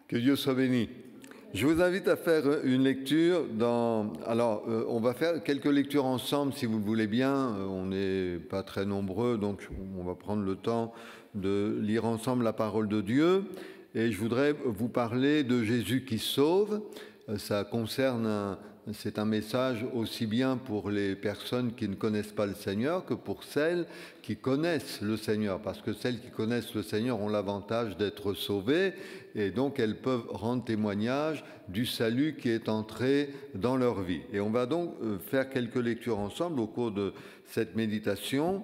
Que Dieu soit béni. Je vous invite à faire une lecture on va faire quelques lectures ensemble si vous le voulez bien. On n'est pas très nombreux, donc on va prendre le temps de lire ensemble la parole de Dieu. Et je voudrais vous parler de Jésus qui sauve. C'est un message aussi bien pour les personnes qui ne connaissent pas le Seigneur que pour celles qui connaissent le Seigneur. Parce que celles qui connaissent le Seigneur ont l'avantage d'être sauvées et donc elles peuvent rendre témoignage du salut qui est entré dans leur vie. Et on va donc faire quelques lectures ensemble au cours de cette méditation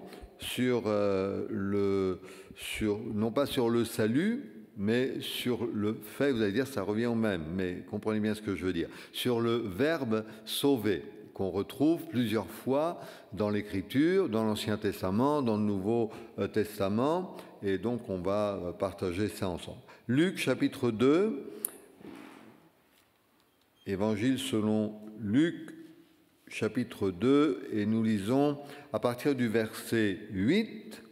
non pas sur le salut, mais sur le fait, vous allez dire, ça revient au même, mais comprenez bien ce que je veux dire, sur le verbe « sauver » qu'on retrouve plusieurs fois dans l'Écriture, dans l'Ancien Testament, dans le Nouveau Testament, et donc on va partager ça ensemble. Luc chapitre 2, Évangile selon Luc chapitre 2, et nous lisons à partir du verset 8.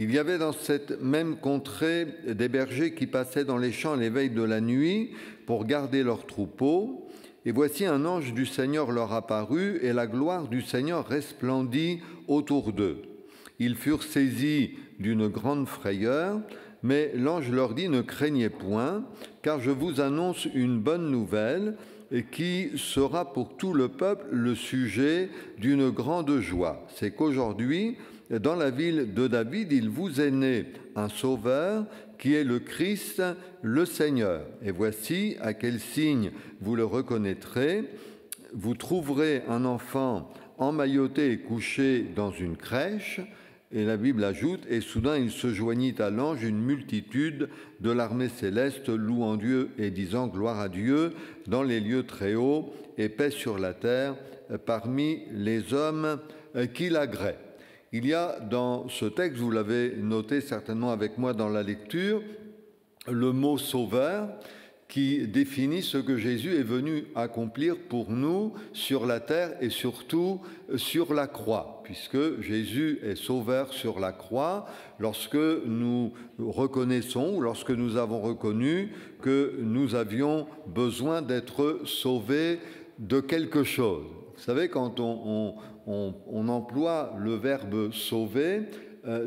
Il y avait dans cette même contrée des bergers qui passaient dans les champs à l'éveil de la nuit pour garder leurs troupeaux. Et voici un ange du Seigneur leur apparut, et la gloire du Seigneur resplendit autour d'eux. Ils furent saisis d'une grande frayeur, mais l'ange leur dit « Ne craignez point, car je vous annonce une bonne nouvelle, qui sera pour tout le peuple le sujet d'une grande joie. C'est qu'aujourd'hui, dans la ville de David, il vous est né un sauveur qui est le Christ, le Seigneur. Et voici à quel signe vous le reconnaîtrez. Vous trouverez un enfant emmailloté et couché dans une crèche. » Et la Bible ajoute « Et soudain il se joignit à l'ange une multitude de l'armée céleste, louant Dieu et disant gloire à Dieu dans les lieux très hauts et paix sur la terre parmi les hommes qui l'agréent. » Il y a dans ce texte, vous l'avez noté certainement avec moi dans la lecture, le mot « sauveur » qui définit ce que Jésus est venu accomplir pour nous sur la terre et surtout sur la croix, puisque Jésus est sauveur sur la croix lorsque nous reconnaissons ou lorsque nous avons reconnu que nous avions besoin d'être sauvés de quelque chose. Vous savez, quand on emploie le verbe « sauver »,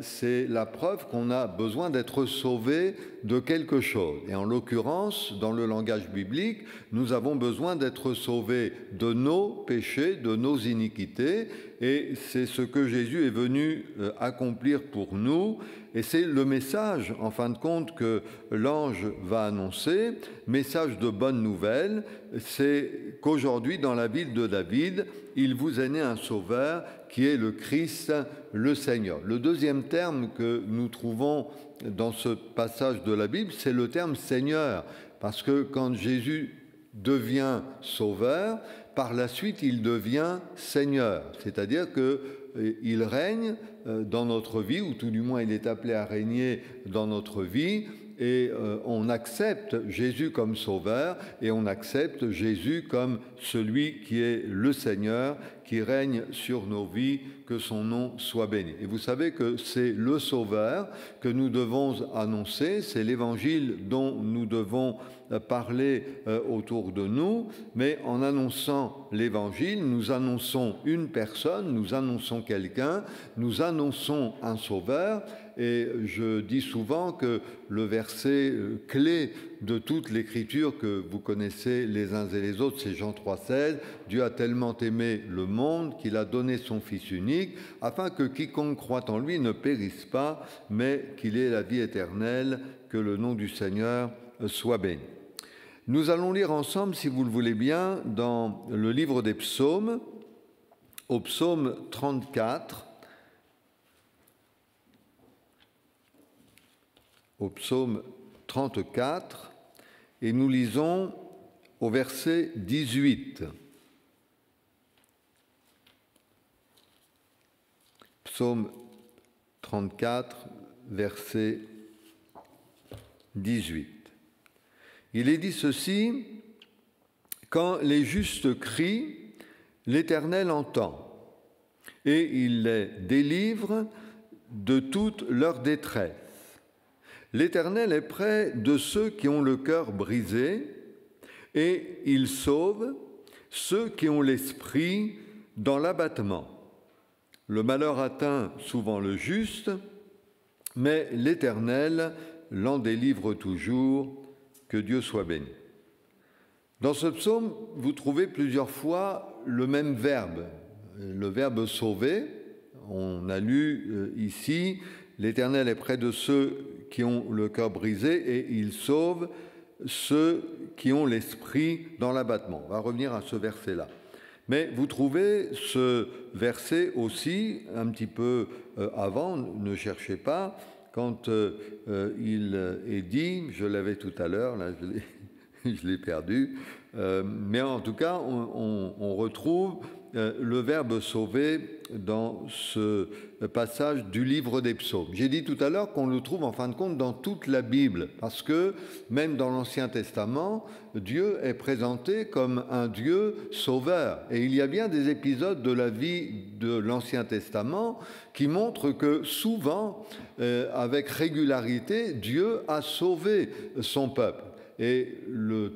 c'est la preuve qu'on a besoin d'être sauvé de quelque chose. Et en l'occurrence, dans le langage biblique, nous avons besoin d'être sauvés de nos péchés, de nos iniquités, et c'est ce que Jésus est venu accomplir pour nous. Et c'est le message, en fin de compte, que l'ange va annoncer, message de bonne nouvelle, c'est qu'aujourd'hui, dans la ville de David, il vous est né un sauveur qui est le Christ, le Seigneur. Le deuxième terme que nous trouvons dans ce passage de la Bible, c'est le terme Seigneur, parce que quand Jésus devient sauveur, par la suite, il devient Seigneur, c'est-à-dire qu'il règne dans notre vie, ou tout du moins il est appelé à régner dans notre vie, et on accepte Jésus comme sauveur, et on accepte Jésus comme celui qui est le Seigneur, qui règne sur nos vies, que son nom soit béni. Et vous savez que c'est le Sauveur que nous devons annoncer, c'est l'Évangile dont nous devons parler autour de nous, mais en annonçant l'Évangile, nous annonçons une personne, nous annonçons quelqu'un, nous annonçons un Sauveur. Et je dis souvent que le verset clé de toute l'Écriture que vous connaissez les uns et les autres, c'est Jean 3,16. « Dieu a tellement aimé le monde qu'il a donné son Fils unique, afin que quiconque croit en lui ne périsse pas, mais qu'il ait la vie éternelle, que le nom du Seigneur soit béni. » Nous allons lire ensemble, si vous le voulez bien, dans le livre des psaumes, au psaume 34, au psaume 34, et nous lisons au verset 18. Psaume 34, verset 18. Il est dit ceci: « Quand les justes crient, l'Éternel entend, et il les délivre de toute leur détresse. L'Éternel est près de ceux qui ont le cœur brisé, et il sauve ceux qui ont l'esprit dans l'abattement. Le malheur atteint souvent le juste, mais l'Éternel l'en délivre toujours. Que Dieu soit béni. Dans ce psaume, vous trouvez plusieurs fois le même verbe, le verbe sauver. On a lu ici, l'Éternel est près de ceux qui ont le cœur brisé et il sauve ceux qui ont l'esprit dans l'abattement. On va revenir à ce verset-là. Mais vous trouvez ce verset aussi un petit peu avant, ne cherchez pas, quand il est dit, je l'avais tout à l'heure, là je l'ai perdu, mais en tout cas on retrouve le verbe sauver dans ce passage du livre des psaumes. J'ai dit tout à l'heure qu'on le trouve en fin de compte dans toute la Bible, parce que même dans l'Ancien Testament, Dieu est présenté comme un Dieu sauveur. Et il y a bien des épisodes de la vie de l'Ancien Testament qui montrent que souvent, avec régularité, Dieu a sauvé son peuple. Et le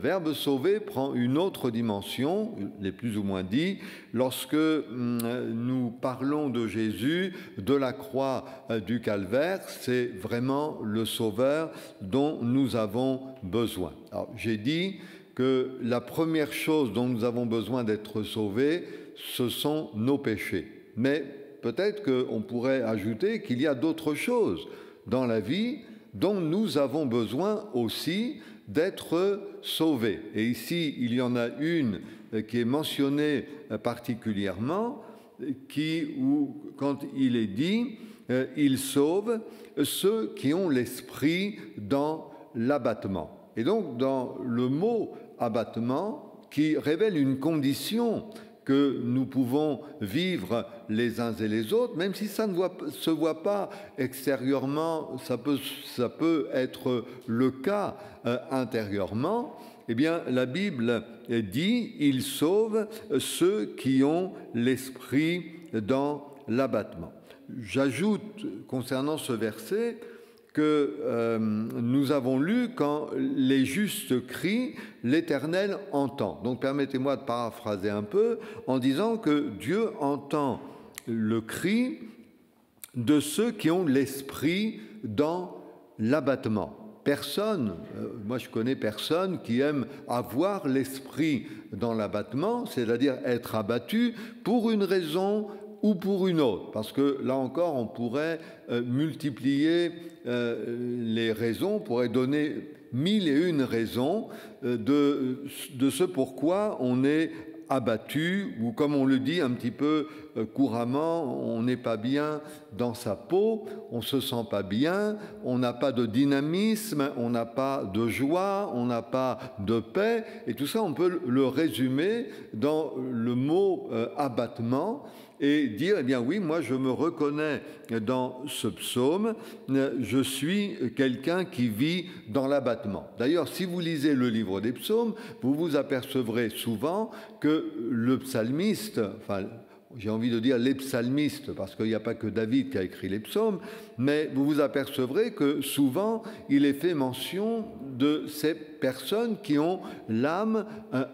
verbe sauver prend une autre dimension, il est plus ou moins dit, lorsque nous parlons de Jésus, de la croix du Calvaire, c'est vraiment le sauveur dont nous avons besoin. Alors, j'ai dit que la première chose dont nous avons besoin d'être sauvés, ce sont nos péchés. Mais peut-être qu'on pourrait ajouter qu'il y a d'autres choses dans la vie dont nous avons besoin aussi d'être sauvés. Et ici, il y en a une qui est mentionnée particulièrement, quand il est dit « Il sauve ceux qui ont l'esprit dans l'abattement ». Et donc, dans le mot « abattement », qui révèle une condition que nous pouvons vivre les uns et les autres, même si ça ne se voit pas extérieurement, ça peut être le cas intérieurement, eh bien la Bible dit « Il sauve ceux qui ont l'esprit dans l'abattement ». J'ajoute concernant ce verset que nous avons lu quand les justes crient, l'Éternel entend. Donc permettez-moi de paraphraser un peu en disant que Dieu entend le cri de ceux qui ont l'esprit dans l'abattement. Personne, moi je connais personne qui aime avoir l'esprit dans l'abattement, c'est-à-dire être abattu pour une raison ou pour une autre, parce que là encore on pourrait multiplier les raisons, on pourrait donner 1001 raisons de ce pourquoi on est abattu, ou comme on le dit un petit peu couramment, on n'est pas bien dans sa peau, on ne se sent pas bien, on n'a pas de dynamisme, on n'a pas de joie, on n'a pas de paix, et tout ça on peut le résumer dans le mot abattement, et dire, eh bien oui, moi je me reconnais dans ce psaume, je suis quelqu'un qui vit dans l'abattement. D'ailleurs, si vous lisez le livre des psaumes, vous vous apercevrez souvent que le psalmiste, enfin, j'ai envie de dire les psalmistes, parce qu'il n'y a pas que David qui a écrit les psaumes, mais vous vous apercevrez que souvent il est fait mention de ces personnes qui ont l'âme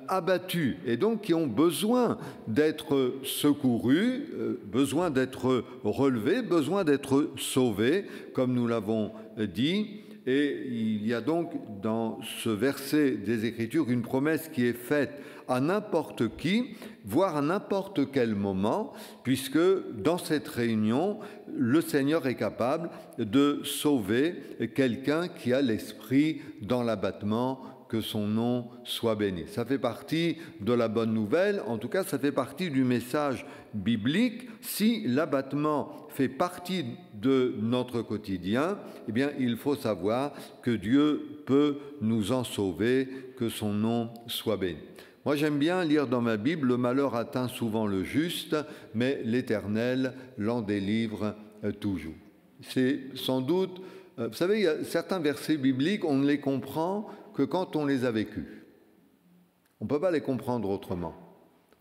abattue et donc qui ont besoin d'être secourues, besoin d'être relevées, besoin d'être sauvées, comme nous l'avons dit. Et il y a donc dans ce verset des Écritures une promesse qui est faite à n'importe qui, voire à n'importe quel moment, puisque dans cette réunion, le Seigneur est capable de sauver quelqu'un qui a l'esprit dans l'abattement, que son nom soit béni. Ça fait partie de la bonne nouvelle, en tout cas ça fait partie du message biblique. Si l'abattement fait partie de notre quotidien, eh bien il faut savoir que Dieu peut nous en sauver, que son nom soit béni. Moi, j'aime bien lire dans ma Bible « Le malheur atteint souvent le juste, mais l'Éternel l'en délivre toujours ». C'est sans doute... vous savez, il y a certains versets bibliques, on ne les comprend que quand on les a vécus. On ne peut pas les comprendre autrement.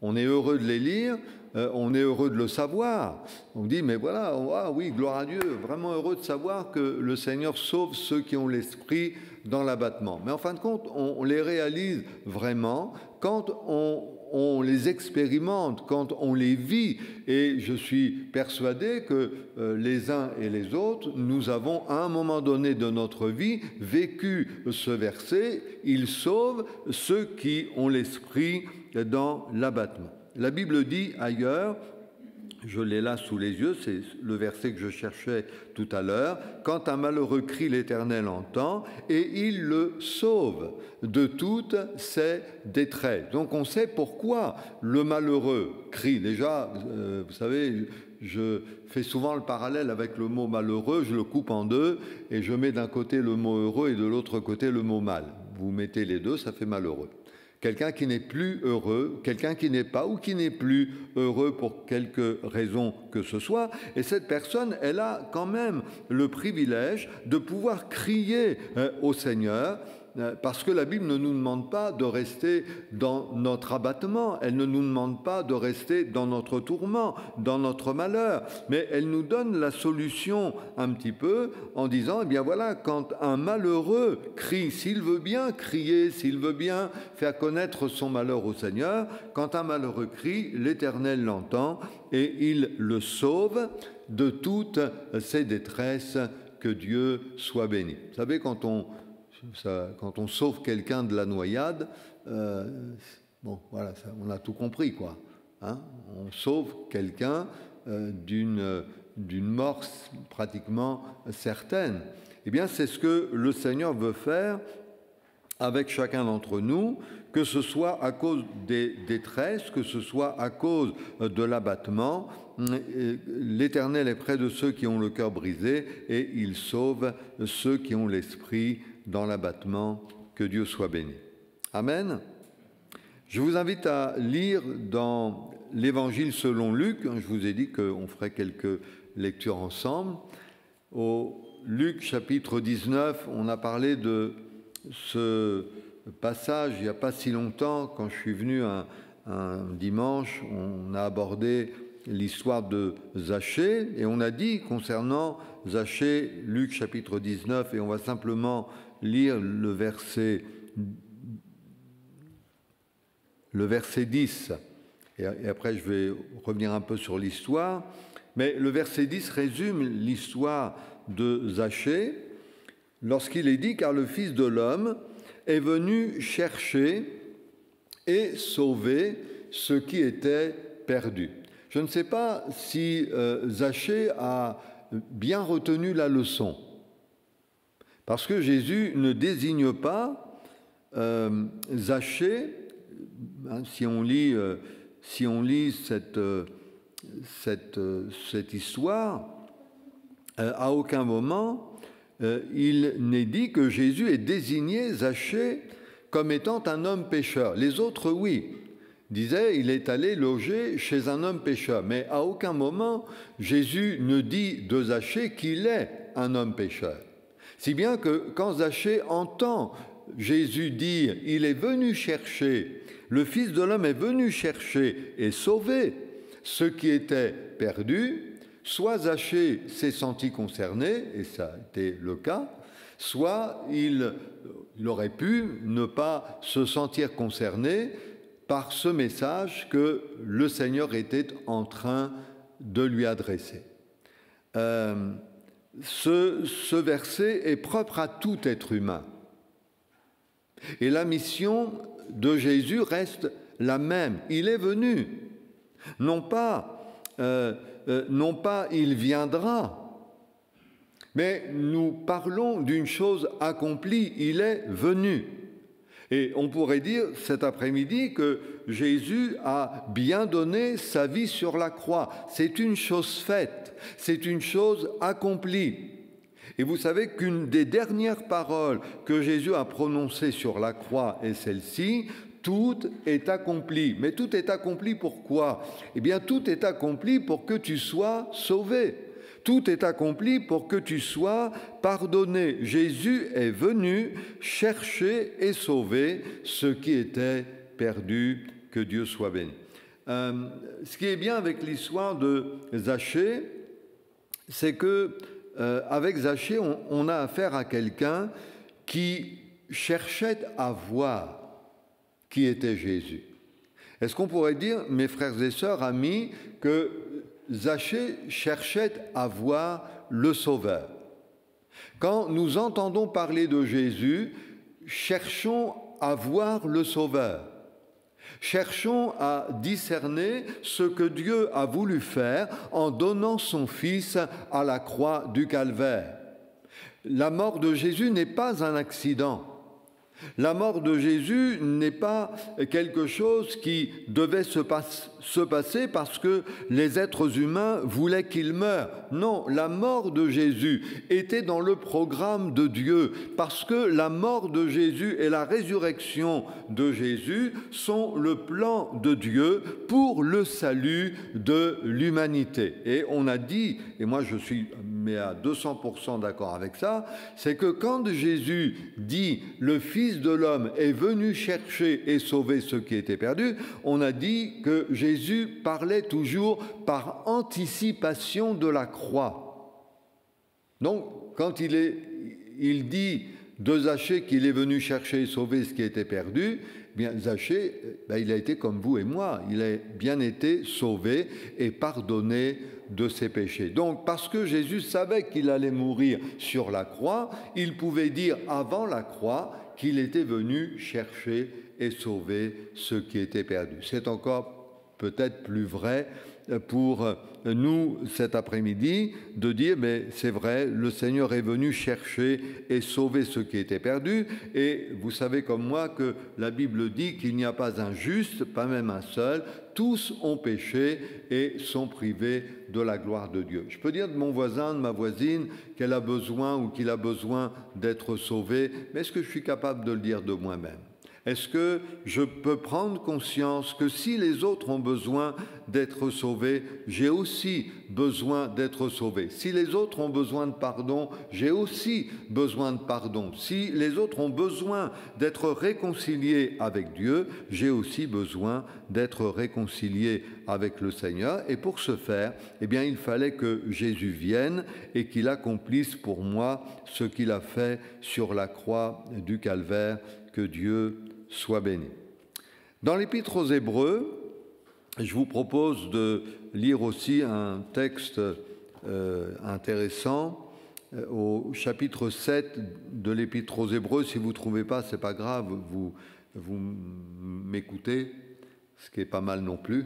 On est heureux de les lire, on est heureux de le savoir. On dit, mais voilà, ah oui, gloire à Dieu, vraiment heureux de savoir que le Seigneur sauve ceux qui ont l'esprit dans l'abattement. Mais en fin de compte, on les réalise vraiment quand on les expérimente, quand on les vit. Et je suis persuadé que les uns et les autres, nous avons à un moment donné de notre vie vécu ce verset, il sauve ceux qui ont l'esprit dans l'abattement. La Bible dit ailleurs, je l'ai là sous les yeux, c'est le verset que je cherchais tout à l'heure, « Quand un malheureux crie, l'Éternel entend, et il le sauve de toutes ses détresses. » Donc on sait pourquoi le malheureux crie. Déjà, vous savez, je fais souvent le parallèle avec le mot malheureux, je le coupe en deux, et je mets d'un côté le mot heureux et de l'autre côté le mot mal. Vous mettez les deux, ça fait malheureux. Quelqu'un qui n'est plus heureux, quelqu'un qui n'est pas ou qui n'est plus heureux pour quelque raison que ce soit. Et cette personne, elle a quand même le privilège de pouvoir crier au Seigneur, parce que la Bible ne nous demande pas de rester dans notre abattement, elle ne nous demande pas de rester dans notre tourment, dans notre malheur, mais elle nous donne la solution un petit peu en disant, eh bien voilà, quand un malheureux crie, s'il veut bien crier, s'il veut bien faire connaître son malheur au Seigneur, quand un malheureux crie, l'Éternel l'entend et il le sauve de toutes ses détresses. Que Dieu soit béni. Vous savez, quand on sauve quelqu'un de la noyade, bon, voilà, on a tout compris, quoi. Hein, on sauve quelqu'un d'une mort pratiquement certaine. Eh bien, c'est ce que le Seigneur veut faire avec chacun d'entre nous, que ce soit à cause des détresses, que ce soit à cause de l'abattement. L'Éternel est près de ceux qui ont le cœur brisé et il sauve ceux qui ont l'esprit dans l'abattement. Que Dieu soit béni. Amen. Je vous invite à lire dans l'Évangile selon Luc. Je vous ai dit qu'on ferait quelques lectures ensemble. Au Luc chapitre 19, on a parlé de ce passage il n'y a pas si longtemps. Quand je suis venu un dimanche, on a abordé l'histoire de Zachée et on a dit concernant Zachée, Luc chapitre 19, et on va simplement lire le verset 10, et après je vais revenir un peu sur l'histoire, mais le verset 10 résume l'histoire de Zachée lorsqu'il est dit « Car le Fils de l'homme est venu chercher et sauver ce qui était perdu ». Je ne sais pas si Zachée a bien retenu la leçon, parce que Jésus ne désigne pas Zachée, hein, si on lit cette histoire, à aucun moment il n'est dit que Jésus ait désigné Zachée comme étant un homme pécheur. Les autres, oui, disaient il est allé loger chez un homme pécheur, mais à aucun moment Jésus ne dit de Zachée qu'il est un homme pécheur. Si bien que quand Zachée entend Jésus dire « Il est venu chercher, le Fils de l'homme est venu chercher et sauver ce qui était perdu », soit Zachée s'est senti concerné, et ça a été le cas, soit il aurait pu ne pas se sentir concerné par ce message que le Seigneur était en train de lui adresser. Ce verset est propre à tout être humain. Et la mission de Jésus reste la même. Il est venu. Non pas il viendra, mais nous parlons d'une chose accomplie. Il est venu. Et on pourrait dire cet après-midi que Jésus a bien donné sa vie sur la croix. C'est une chose faite, c'est une chose accomplie. Et vous savez qu'une des dernières paroles que Jésus a prononcées sur la croix est celle-ci: tout est accompli. Mais tout est accompli pourquoi? Eh bien, tout est accompli pour que tu sois sauvé. Tout est accompli pour que tu sois pardonné. Jésus est venu chercher et sauver ce qui était perdu. Que Dieu soit béni. Ce qui est bien avec l'histoire de Zachée, c'est que avec Zachée, on a affaire à quelqu'un qui cherchait à voir qui était Jésus. Est-ce qu'on pourrait dire, mes frères et sœurs, amis, que Zachée cherchait à voir le Sauveur? Quand nous entendons parler de Jésus, cherchons à voir le Sauveur. Cherchons à discerner ce que Dieu a voulu faire en donnant son Fils à la croix du Calvaire. La mort de Jésus n'est pas un accident. La mort de Jésus n'est pas quelque chose qui devait se passer parce que les êtres humains voulaient qu'il meure. Non, la mort de Jésus était dans le programme de Dieu parce que la mort de Jésus et la résurrection de Jésus sont le plan de Dieu pour le salut de l'humanité. Et on a dit, et moi je suis à 200% d'accord avec ça, c'est que quand Jésus dit « le Fils de l'homme est venu chercher et sauver ceux qui étaient perdus », on a dit que Jésus parlait toujours par anticipation de la croix. Donc, quand il dit de Zachée qu'il est venu chercher et sauver ce qui était perdu, bien Zachée, il a été comme vous et moi, il a bien été sauvé et pardonné de ses péchés. Donc, parce que Jésus savait qu'il allait mourir sur la croix, il pouvait dire avant la croix qu'il était venu chercher et sauver ceux qui étaient perdus. C'est encore peut-être plus vrai pour nous cet après-midi de dire mais c'est vrai, le Seigneur est venu chercher et sauver ceux qui étaient perdus, et vous savez comme moi que la Bible dit qu'il n'y a pas un juste, pas même un seul, tous ont péché et sont privés de la gloire de Dieu. Je peux dire de mon voisin, de ma voisine, qu'elle a besoin ou qu'il a besoin d'être sauvé, mais est-ce que je suis capable de le dire de moi-même? Est-ce que je peux prendre conscience que si les autres ont besoin d'être sauvés, j'ai aussi besoin d'être sauvé? Si les autres ont besoin de pardon, j'ai aussi besoin de pardon. Si les autres ont besoin d'être réconciliés avec Dieu, j'ai aussi besoin d'être réconcilié avec le Seigneur. Et pour ce faire, il fallait que Jésus vienne et qu'il accomplisse pour moi ce qu'il a fait sur la croix du Calvaire. Que Dieu soit béni. Dans l'Épître aux Hébreux, je vous propose de lire aussi un texte intéressant au chapitre 7 de l'Épître aux Hébreux. Si vous ne trouvez pas, ce n'est pas grave, vous m'écoutez, ce qui est pas mal non plus.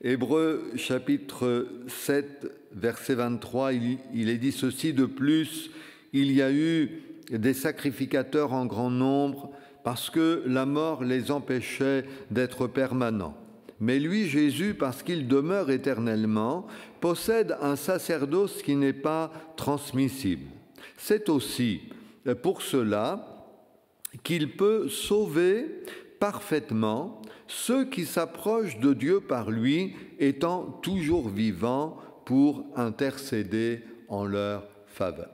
Hébreux chapitre 7, verset 23, il est dit ceci: de plus, il y a eu des sacrificateurs en grand nombre parce que la mort les empêchait d'être permanents. Mais lui, Jésus, parce qu'il demeure éternellement, possède un sacerdoce qui n'est pas transmissible. C'est aussi pour cela qu'il peut sauver parfaitement ceux qui s'approchent de Dieu par lui, étant toujours vivants pour intercéder en leur faveur.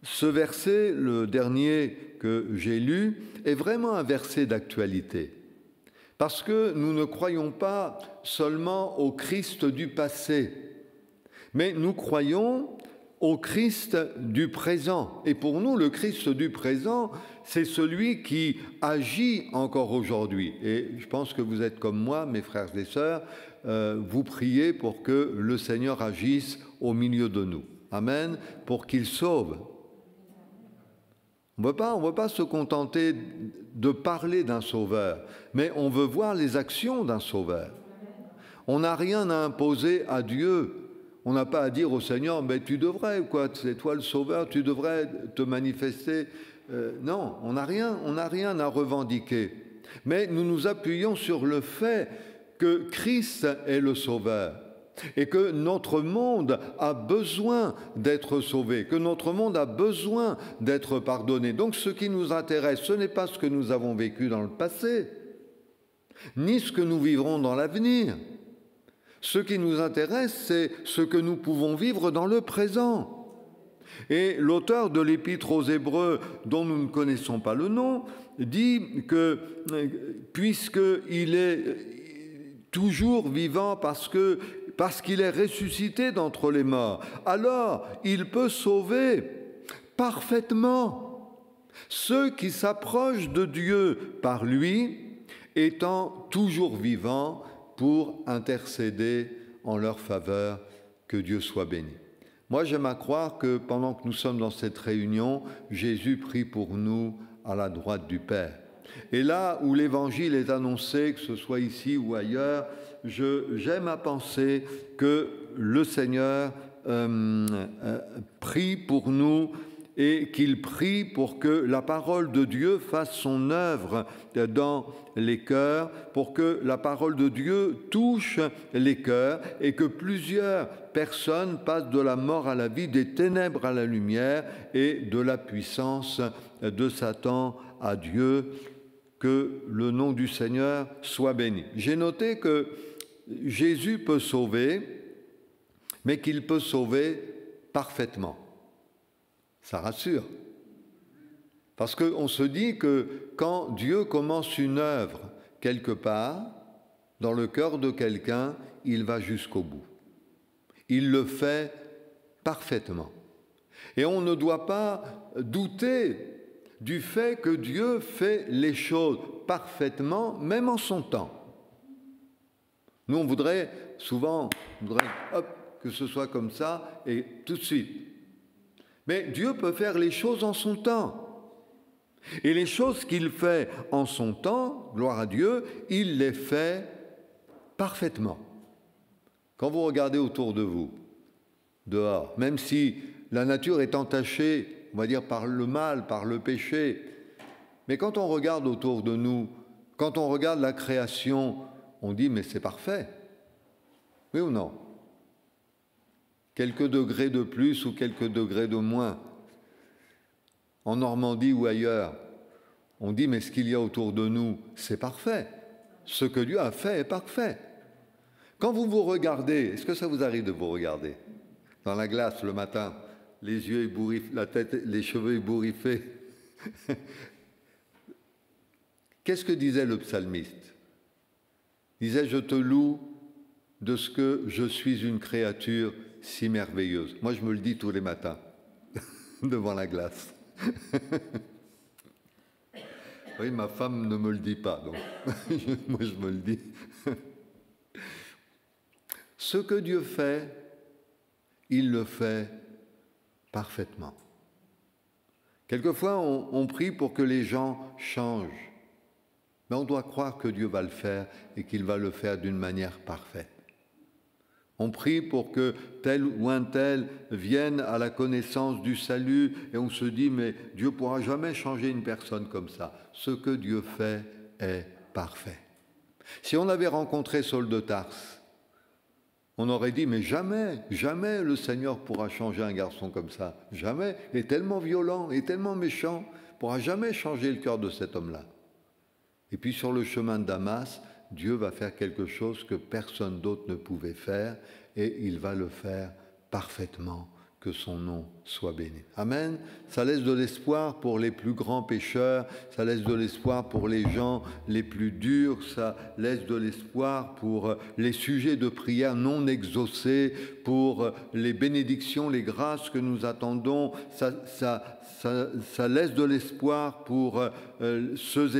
Ce verset, le dernier que j'ai lu, est vraiment un verset d'actualité. Parce que nous ne croyons pas seulement au Christ du passé, mais nous croyons au Christ du présent. Et pour nous, le Christ du présent, c'est celui qui agit encore aujourd'hui. Et je pense que vous êtes comme moi, mes frères et sœurs, vous priez pour que le Seigneur agisse au milieu de nous. Amen, pour qu'il sauve. On ne veut pas se contenter de parler d'un sauveur, mais on veut voir les actions d'un sauveur. On n'a rien à imposer à Dieu. On n'a pas à dire au Seigneur, mais tu devrais, quoi, c'est toi le sauveur, tu devrais te manifester. Non, on n'a rien à revendiquer. Mais nous nous appuyons sur le fait que Christ est le sauveur. Et que notre monde a besoin d'être sauvé, que notre monde a besoin d'être pardonné. Donc ce qui nous intéresse, ce n'est pas ce que nous avons vécu dans le passé, ni ce que nous vivrons dans l'avenir. Ce qui nous intéresse, c'est ce que nous pouvons vivre dans le présent. Et l'auteur de l'Épître aux Hébreux, dont nous ne connaissons pas le nom, dit que puisqu'il est toujours vivant parce qu'il est ressuscité d'entre les morts, alors il peut sauver parfaitement ceux qui s'approchent de Dieu par lui, étant toujours vivant pour intercéder en leur faveur. Que Dieu soit béni. Moi, j'aime à croire que pendant que nous sommes dans cette réunion, Jésus prie pour nous à la droite du Père. Et là où l'Évangile est annoncé, que ce soit ici ou ailleurs, j'aime à penser que le Seigneur prie pour nous et qu'il prie pour que la parole de Dieu fasse son œuvre dans les cœurs, pour que la parole de Dieu touche les cœurs et que plusieurs personnes passent de la mort à la vie, des ténèbres à la lumière et de la puissance de Satan à Dieu. Que le nom du Seigneur soit béni. J'ai noté que Jésus peut sauver, mais qu'il peut sauver parfaitement. Ça rassure. Parce qu'on se dit que quand Dieu commence une œuvre quelque part, dans le cœur de quelqu'un, il va jusqu'au bout. Il le fait parfaitement. Et on ne doit pas douter du fait que Dieu fait les choses parfaitement, même en son temps. Nous, on voudrait souvent que ce soit comme ça et tout de suite. Mais Dieu peut faire les choses en son temps. Et les choses qu'il fait en son temps, gloire à Dieu, il les fait parfaitement. Quand vous regardez autour de vous, dehors, même si la nature est entachée, on va dire, par le mal, par le péché, mais quand on regarde autour de nous, quand on regarde la création, on dit mais c'est parfait. Oui ou non? Quelques degrés de plus ou quelques degrés de moins. En Normandie ou ailleurs, on dit mais ce qu'il y a autour de nous, c'est parfait. Ce que Dieu a fait est parfait. Quand vous vous regardez, est-ce que ça vous arrive de vous regarder dans la glace le matin, les yeux ébouriffés, la tête, les cheveux ébouriffés? Qu'est-ce que disait le psalmiste? Il disait, je te loue de ce que je suis une créature si merveilleuse. Moi, je me le dis tous les matins, devant la glace. Oui, ma femme ne me le dit pas, donc moi, je me le dis. Ce que Dieu fait, il le fait parfaitement. Quelquefois, on prie pour que les gens changent, mais on doit croire que Dieu va le faire et qu'il va le faire d'une manière parfaite. On prie pour que tel ou un tel vienne à la connaissance du salut et on se dit, mais Dieu ne pourra jamais changer une personne comme ça. Ce que Dieu fait est parfait. Si on avait rencontré Saul de Tarse, on aurait dit, mais jamais, jamais le Seigneur pourra changer un garçon comme ça. Jamais. Il est tellement violent, il est tellement méchant, il ne pourra jamais changer le cœur de cet homme-là. Et puis sur le chemin de Damas, Dieu va faire quelque chose que personne d'autre ne pouvait faire et il va le faire parfaitement. Que son nom soit béni. Amen. Ça laisse de l'espoir pour les plus grands pécheurs, ça laisse de l'espoir pour les gens les plus durs, ça laisse de l'espoir pour les sujets de prière non exaucés, pour les bénédictions, les grâces que nous attendons, ça laisse de l'espoir pour ceux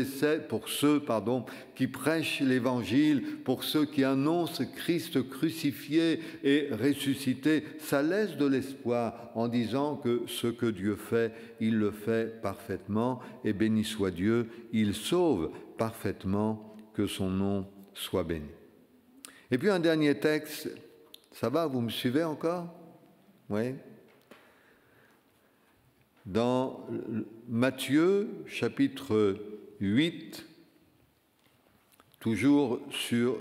qui prêchent l'Évangile, pour ceux qui annoncent Christ crucifié et ressuscité. Ça laisse de l'espoir en disant que ce que Dieu fait, il le fait parfaitement. Et béni soit Dieu, il sauve parfaitement, que son nom soit béni. Et puis un dernier texte, ça va, vous me suivez encore? Oui. Dans Matthieu, chapitre 8, toujours sur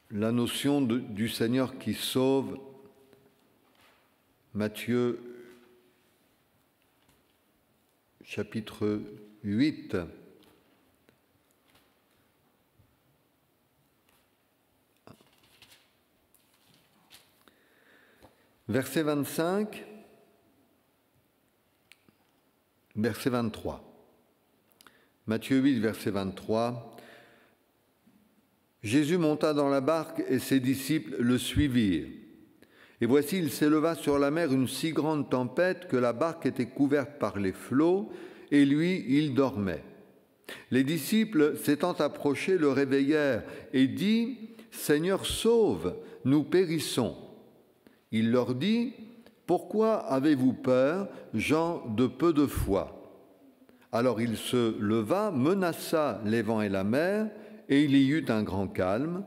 la notion du Seigneur qui sauve. Matthieu, chapitre 8. Verset 25. verset 23. Matthieu 8, verset 23. Jésus monta dans la barque et ses disciples le suivirent. Et voici, il s'éleva sur la mer une si grande tempête que la barque était couverte par les flots, et lui, il dormait. Les disciples, s'étant approchés, le réveillèrent et dit, « Seigneur, sauve, nous périssons. » Il leur dit, « Pourquoi avez-vous peur, gens de peu de foi ?» Alors il se leva, menaça les vents et la mer, et il y eut un grand calme.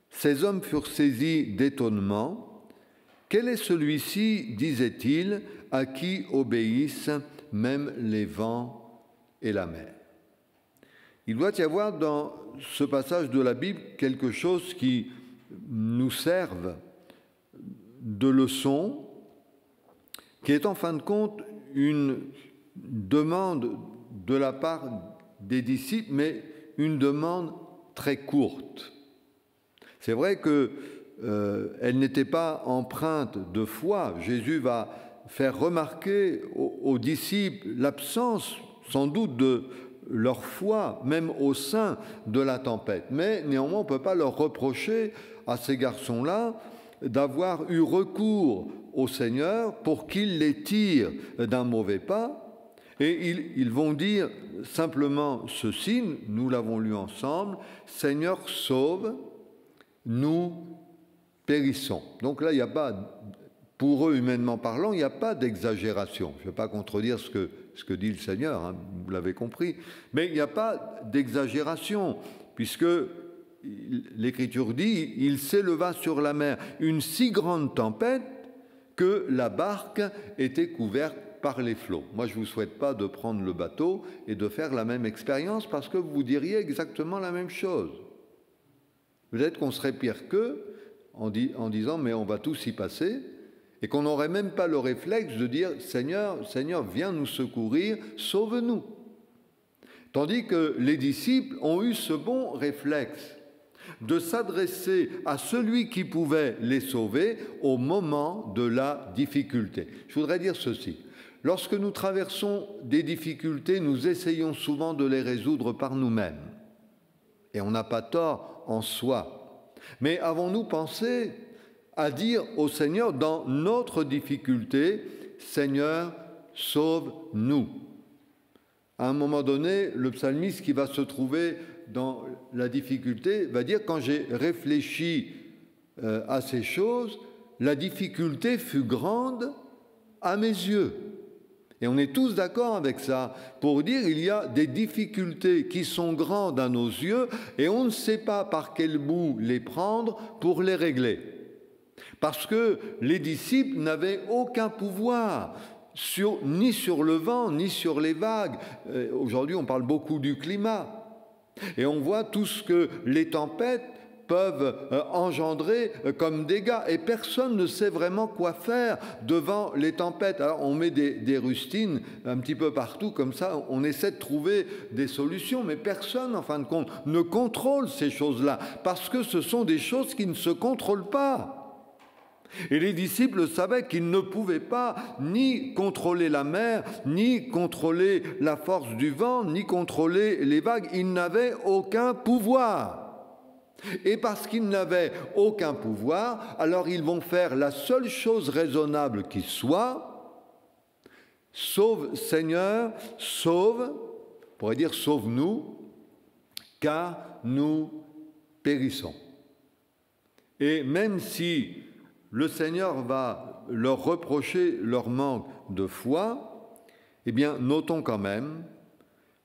Ces hommes furent saisis d'étonnement. « Quel est celui-ci, disait-il, à qui obéissent même les vents et la mer ?» Il doit y avoir dans ce passage de la Bible quelque chose qui nous serve de leçon, qui est en fin de compte une demande de la part des disciples, mais une demande très courte. C'est vrai qu'elle n'était pas empreinte de foi. Jésus va faire remarquer aux disciples l'absence sans doute de leur foi, même au sein de la tempête. Mais néanmoins, on ne peut pas leur reprocher à ces garçons-là d'avoir eu recours au Seigneur pour qu'il les tire d'un mauvais pas. Et ils vont dire simplement ceci, nous l'avons lu ensemble, « Seigneur, sauve, nous périssons ». Donc là, il n'y a pas, pour eux, humainement parlant, il n'y a pas d'exagération. Je ne vais pas contredire ce que dit le Seigneur, hein, vous l'avez compris, mais il n'y a pas d'exagération, puisque l'Écriture dit « Il s'éleva sur la mer une si grande tempête que la barque était couverte par les flots. » Moi, je ne vous souhaite pas de prendre le bateau et de faire la même expérience parce que vous diriez exactement la même chose. Peut-être qu'on serait pire qu'eux en disant « mais on va tous y passer » et qu'on n'aurait même pas le réflexe de dire « Seigneur, viens nous secourir, sauve-nous ». Tandis que les disciples ont eu ce bon réflexe de s'adresser à celui qui pouvait les sauver au moment de la difficulté. Je voudrais dire ceci. Lorsque nous traversons des difficultés, nous essayons souvent de les résoudre par nous-mêmes. Et on n'a pas tort en soi. Mais avons-nous pensé à dire au Seigneur dans notre difficulté, « Seigneur, sauve-nous ». À un moment donné, le psalmiste qui va se trouver dans la difficulté va dire « Quand j'ai réfléchi à ces choses, la difficulté fut grande à mes yeux. » Et on est tous d'accord avec ça pour dire il y a des difficultés qui sont grandes à nos yeux et on ne sait pas par quel bout les prendre pour les régler. Parce que les disciples n'avaient aucun pouvoir ni sur le vent, ni sur les vagues. Aujourd'hui, on parle beaucoup du climat. Et on voit tout ce que les tempêtes peuvent engendrer comme dégâts. Et personne ne sait vraiment quoi faire devant les tempêtes. Alors on met des rustines un petit peu partout, comme ça on essaie de trouver des solutions. Mais personne, en fin de compte, ne contrôle ces choses-là, parce que ce sont des choses qui ne se contrôlent pas. Et les disciples savaient qu'ils ne pouvaient pas ni contrôler la mer, ni contrôler la force du vent, ni contrôler les vagues. Ils n'avaient aucun pouvoir. Et parce qu'ils n'avaient aucun pouvoir, alors ils vont faire la seule chose raisonnable qui soit. Sauve, Seigneur, sauve, on pourrait dire sauve-nous, car nous périssons. Et même si le Seigneur va leur reprocher leur manque de foi, eh bien, notons quand même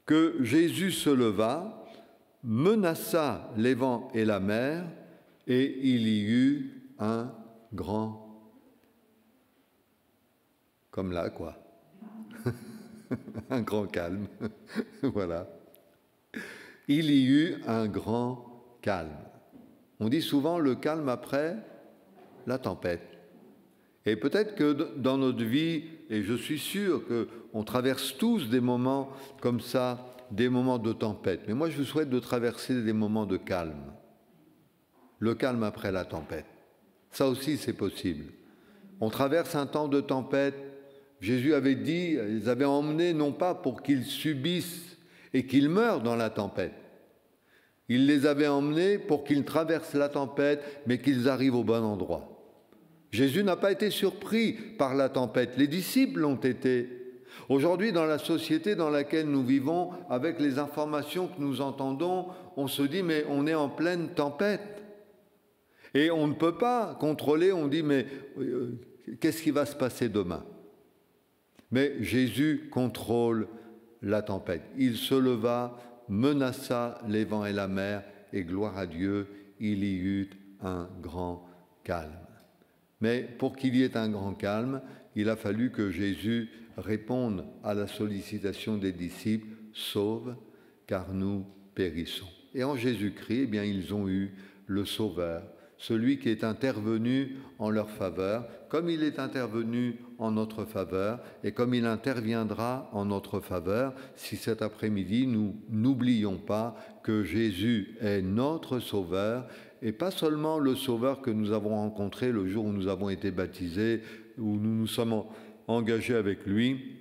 que Jésus se leva, menaça les vents et la mer, et il y eut un grand... Comme là, quoi. Un grand calme. Voilà. Il y eut un grand calme. On dit souvent le calme après la tempête. Et peut-être que dans notre vie, et je suis sûr qu'on traverse tous des moments comme ça, des moments de tempête. Mais moi, je vous souhaite de traverser des moments de calme. Le calme après la tempête. Ça aussi, c'est possible. On traverse un temps de tempête, Jésus avait dit, ils avaient emmené non pas pour qu'ils subissent et qu'ils meurent dans la tempête. Il les avait emmenés pour qu'ils traversent la tempête, mais qu'ils arrivent au bon endroit. Jésus n'a pas été surpris par la tempête, les disciples l'ont été. Aujourd'hui, dans la société dans laquelle nous vivons, avec les informations que nous entendons, on se dit mais on est en pleine tempête. Et on ne peut pas contrôler, on dit mais qu'est-ce qui va se passer demain? Mais Jésus contrôle la tempête. Il se leva, menaça les vents et la mer, et gloire à Dieu, il y eut un grand calme. Mais pour qu'il y ait un grand calme, il a fallu que Jésus réponde à la sollicitation des disciples, « Sauve, car nous périssons ». Et en Jésus-Christ, eh bien, ils ont eu le Sauveur, celui qui est intervenu en leur faveur, comme il est intervenu en notre faveur et comme il interviendra en notre faveur si cet après-midi nous n'oublions pas que Jésus est notre Sauveur et pas seulement le Sauveur que nous avons rencontré le jour où nous avons été baptisés, où nous nous sommes engagés avec lui,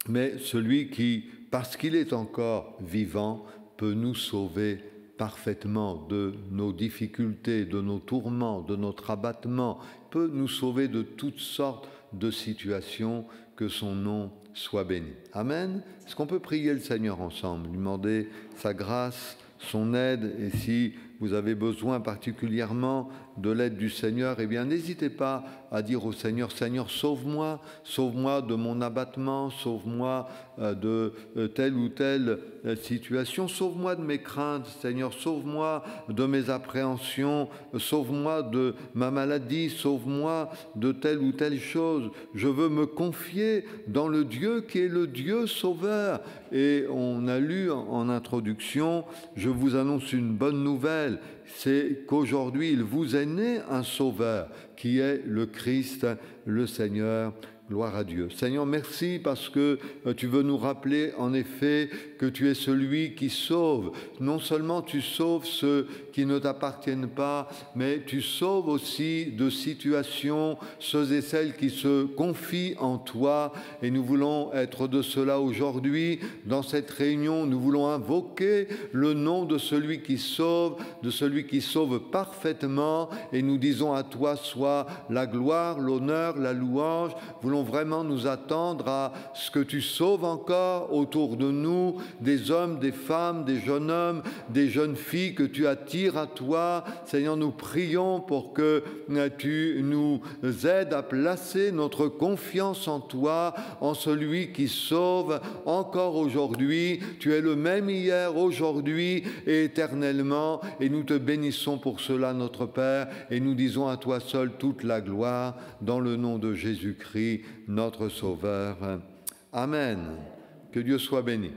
mais celui qui, parce qu'il est encore vivant, peut nous sauver parfaitement de nos difficultés, de nos tourments, de notre abattement, peut nous sauver de toutes sortes de situations, que son nom soit béni. Amen. Est-ce qu'on peut prier le Seigneur ensemble, lui demander sa grâce, son aide, et si vous avez besoin particulièrement de l'aide du Seigneur, eh bien n'hésitez pas à dire au Seigneur, Seigneur, sauve-moi de mon abattement, sauve-moi de telle ou telle situation, sauve-moi de mes craintes, Seigneur, sauve-moi de mes appréhensions, sauve-moi de ma maladie, sauve-moi de telle ou telle chose. Je veux me confier dans le Dieu qui est le Dieu sauveur. Et on a lu en introduction, je vous annonce une bonne nouvelle, c'est qu'aujourd'hui il vous est né un sauveur qui est le Christ, le Seigneur. Gloire à Dieu. Seigneur, merci parce que tu veux nous rappeler en effet que tu es celui qui sauve. Non seulement tu sauves ceux qui ne t'appartiennent pas, mais tu sauves aussi de situations ceux et celles qui se confient en toi. Et nous voulons être de cela aujourd'hui. Dans cette réunion, nous voulons invoquer le nom de celui qui sauve, de celui qui sauve parfaitement. Et nous disons à toi soit la gloire, l'honneur, la louange. Voulons vraiment nous attendre à ce que tu sauves encore autour de nous des hommes, des femmes, des jeunes hommes, des jeunes filles que tu attires à toi. Seigneur, nous prions pour que tu nous aides à placer notre confiance en toi, en celui qui sauve encore aujourd'hui. Tu es le même hier, aujourd'hui et éternellement, et nous te bénissons pour cela, notre Père, et nous disons à toi seul toute la gloire dans le nom de Jésus-Christ, notre Sauveur. Amen. Que Dieu soit béni.